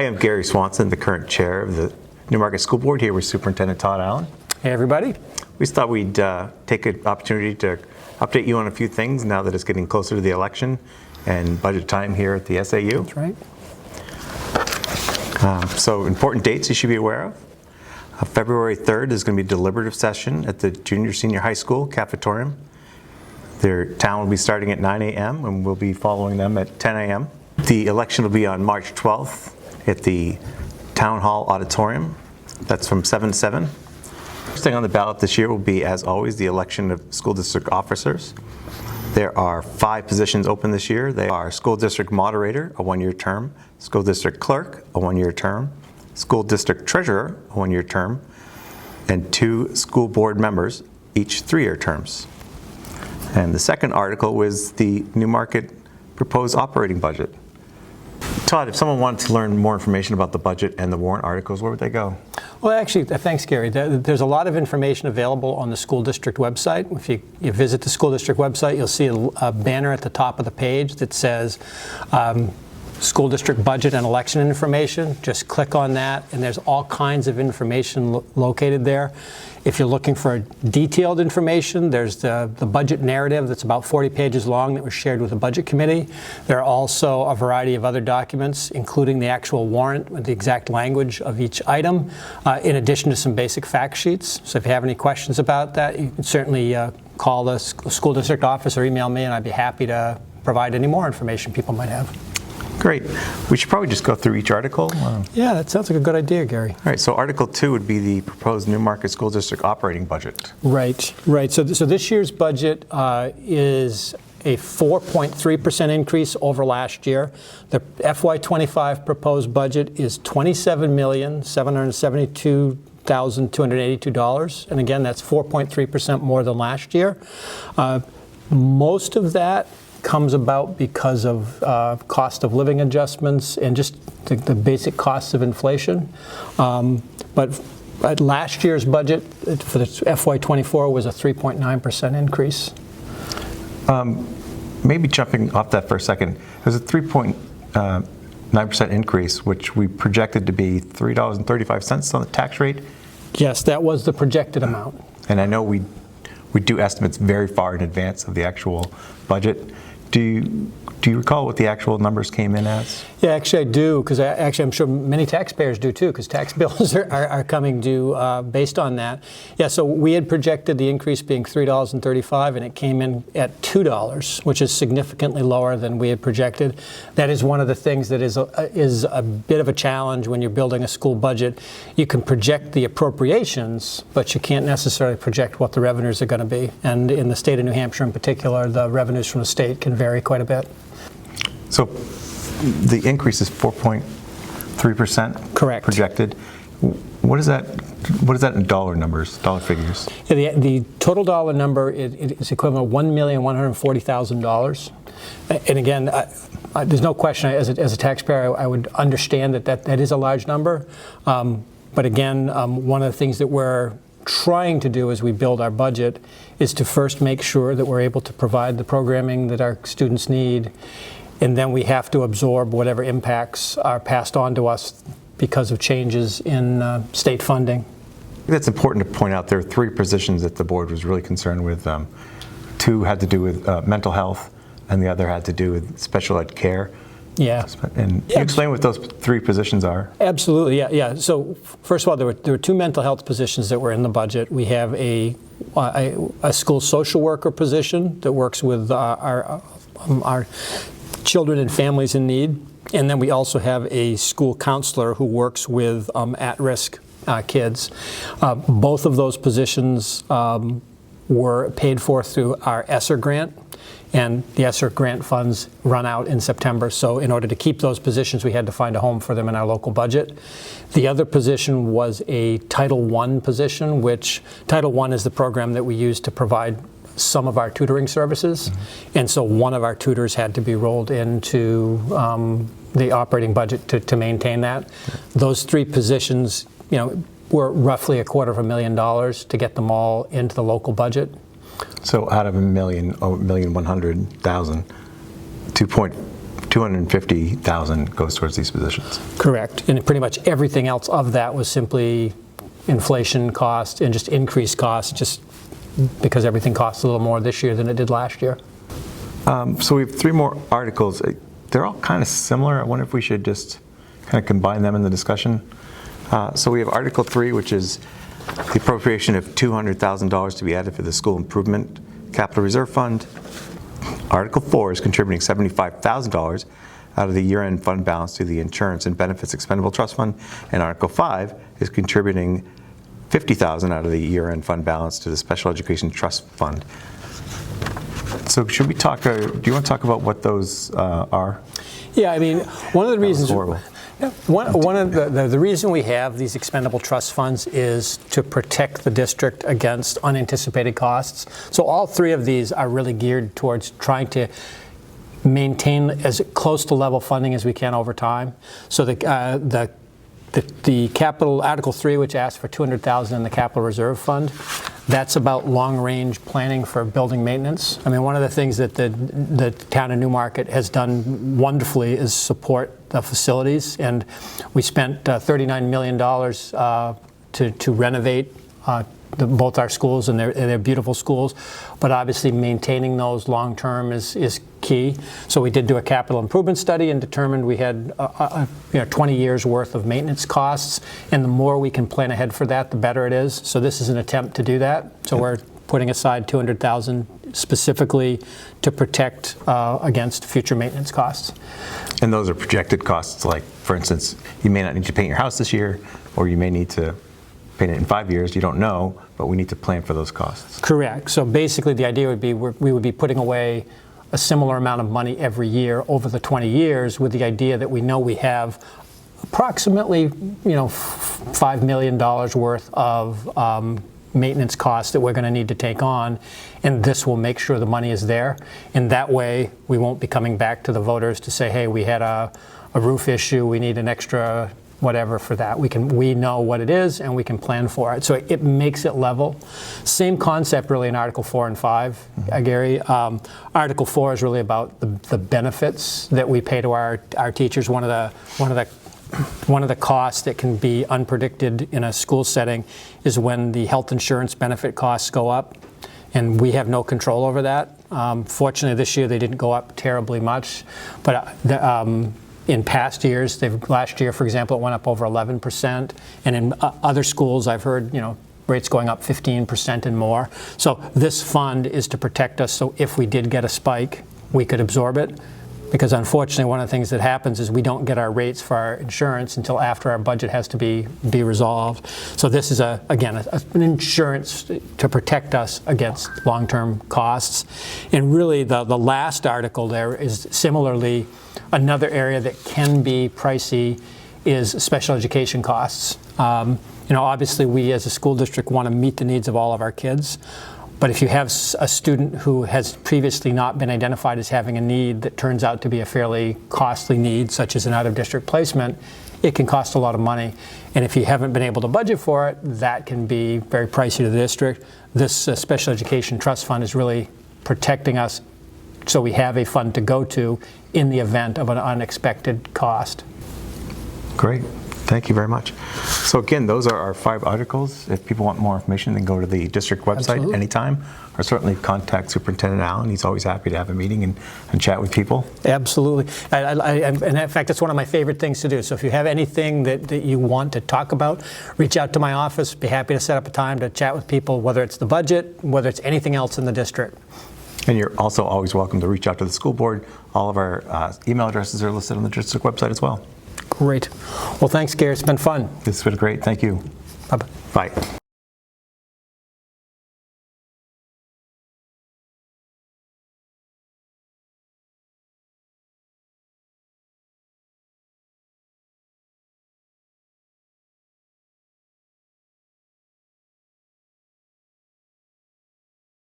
I am Gary Swanson, the current chair of the Newmarket School Board, here with Superintendent Todd Allen. Hey everybody. We thought we'd take an opportunity to update you on a few things now that it's getting closer to the election and budget time here at the SAU. That's right. So important dates you should be aware of. February 3rd is going to be a deliberative session at the junior senior high school cafetorium. Their town will be starting at 9 a.m. and we'll be following them at 10 a.m. The election will be on March 12th at the Town Hall Auditorium. That's from 7 to 7. First thing on the ballot this year will be, as always, the election of school district officers. There are 5 positions open this year. They are school district moderator, a 1-year term, school district clerk, a 1-year term, school district treasurer, a 1-year term, and 2 school board members, each 3-year terms. And the second article was the Newmarket proposed operating budget. Todd, if someone wanted to learn more information about the budget and the warrant articles, where would they go? Well, actually, thanks, Gary. There's a lot of information available on the school district website. If you visit the school district website, you'll see a banner at the top of the page that says school district budget and election information. Just click on that, and there's all kinds of information located there. If you're looking for detailed information, there's the budget narrative that's about 40 pages long that was shared with the budget committee. There are also a variety of other documents, including the actual warrant with the exact language of each item, in addition to some basic fact sheets. So if you have any questions about that, you can certainly call the school district office or email me, and I'd be happy to provide any more information people might have. Great. We should probably just go through each article. Yeah, that sounds like a good idea, Gary. All right, so Article 2 would be the proposed Newmarket School District operating budget. Right. So this year's budget is a 4.3% increase over last year. The FY25 proposed budget is $27,772,282, and again, that's 4.3% more than last year. Most of that comes about because of cost of living adjustments and just the basic costs of inflation. But last year's budget for the FY24 was a 3.9% increase. Maybe jumping off that for a second, there's a 3.9% increase, which we projected to be $3.35 on the tax rate. Yes, that was the projected amount. And I know we do estimates very far in advance of the actual budget. Do you recall what the actual numbers came in as? Yeah, actually I do, because I'm sure many taxpayers do too, because tax bills are coming due based on that. Yeah, so we had projected the increase being $3.35, and it came in at $2, which is significantly lower than we had projected. That is one of the things that is a bit of a challenge when you're building a school budget. You can project the appropriations, but you can't necessarily project what the revenues are going to be. And in the state of New Hampshire in particular, the revenues from the state can vary quite a bit. So the increase is 4.3%? Correct. Projected. What is that in dollar numbers, dollar figures? Yeah, the total dollar number is equivalent to $1,140,000. And again, there's no question, as a taxpayer, I would understand that is a large number. But again, one of the things that we're trying to do as we build our budget is to first make sure that we're able to provide the programming that our students need, and then we have to absorb whatever impacts are passed on to us because of changes in state funding. I think that's important to point out. There are 3 positions that the board was really concerned with. 2 had to do with mental health, and the other had to do with special ed care. Yeah. And can you explain what those 3 positions are? Absolutely, yeah. So first of all, there were 2 mental health positions that were in the budget. We have a school social worker position that works with our children and families in need. And then we also have a school counselor who works with at-risk kids. Both of those positions were paid for through our ESSER grant. And the ESSER grant funds run out in September, so in order to keep those positions, we had to find a home for them in our local budget. The other position was a Title I position, which Title I is the program that we use to provide some of our tutoring services. Mm-hmm. And so one of our tutors had to be rolled into the operating budget to maintain that. Mm-hmm. Those 3 positions, were roughly $250,000 to get them all into the local budget. So out of $1,100,000, 250,000 goes towards these positions. Correct. And pretty much everything else of that was simply inflation cost and just increased costs, just because everything costs a little more this year than it did last year. So we have 3 more articles. They're all kind of similar. I wonder if we should just kind of combine them in the discussion. So we have Article 3, which is the appropriation of $200,000 to be added for the School Improvement Capital Reserve Fund. Article 4 is contributing $75,000 out of the year-end fund balance to the Insurance and Benefits Expendable Trust Fund. And Article 5 is contributing $50,000 out of the year-end fund balance to the Special Education Trust Fund. So should we talk, do you want to talk about what those are? Yeah, I mean, one of the reasons. Horrible. One of the reason we have these expendable trust funds is to protect the district against unanticipated costs. So all 3 of these are really geared towards trying to maintain as close to level funding as we can over time. So the capital Article 3, which asks for $200,000 in the capital reserve fund, that's about long-range planning for building maintenance. I mean, one of the things that the town of Newmarket has done wonderfully is support the facilities, and we spent $39 million to renovate both our schools, and they're beautiful schools, but obviously maintaining those long-term is key. So we did do a capital improvement study and determined we had 20 years worth of maintenance costs, and the more we can plan ahead for that, the better it is. So this is an attempt to do that. So we're putting aside $200,000 specifically to protect against future maintenance costs. And those are projected costs, like, for instance, you may not need to paint your house this year, or you may need to paint it in 5 years. You don't know, but we need to plan for those costs. Correct. So basically the idea would be we would be putting away a similar amount of money every year over the 20 years, with the idea that we know we have approximately $5 million worth of maintenance costs that we're going to need to take on, and this will make sure the money is there. And that way we won't be coming back to the voters to say, hey, we had a roof issue, we need an extra whatever for that. We know what it is and we can plan for it. So it makes it level. Same concept really in Article 4 and 5, Gary. Article 4 is really about the benefits that we pay to our teachers. One of the costs that can be unpredicted in a school setting is when the health insurance benefit costs go up, and we have no control over that. Fortunately, this year they didn't go up terribly much, but in past years, last year, for example, it went up over 11%, and in other schools, I've heard rates going up 15% and more. So this fund is to protect us, so if we did get a spike, we could absorb it. Because unfortunately, one of the things that happens is we don't get our rates for our insurance until after our budget has to be resolved. So this is, again, an insurance to protect us against long-term costs. And really, the last article there is similarly another area that can be pricey is special education costs. Obviously, we as a school district want to meet the needs of all of our kids. But if you have a student who has previously not been identified as having a need that turns out to be a fairly costly need, such as an out-of-district placement, it can cost a lot of money. And if you haven't been able to budget for it, that can be very pricey to the district. This Special Education Trust Fund is really protecting us so we have a fund to go to in the event of an unexpected cost. Great. Thank you very much. So again, those are our 5 articles. If people want more information, they can go to the district website Absolutely. Anytime, or certainly contact Superintendent Allen. He's always happy to have a meeting and chat with people. Absolutely. And in fact, it's one of my favorite things to do. So if you have anything that you want to talk about, reach out to my office. Be happy to set up a time to chat with people, whether it's the budget, whether it's anything else in the district. And you're also always welcome to reach out to the school board. All of our email addresses are listed on the district website as well. Great. Well, thanks, Gary. It's been fun. This has been great. Thank you. Bye-bye. Bye.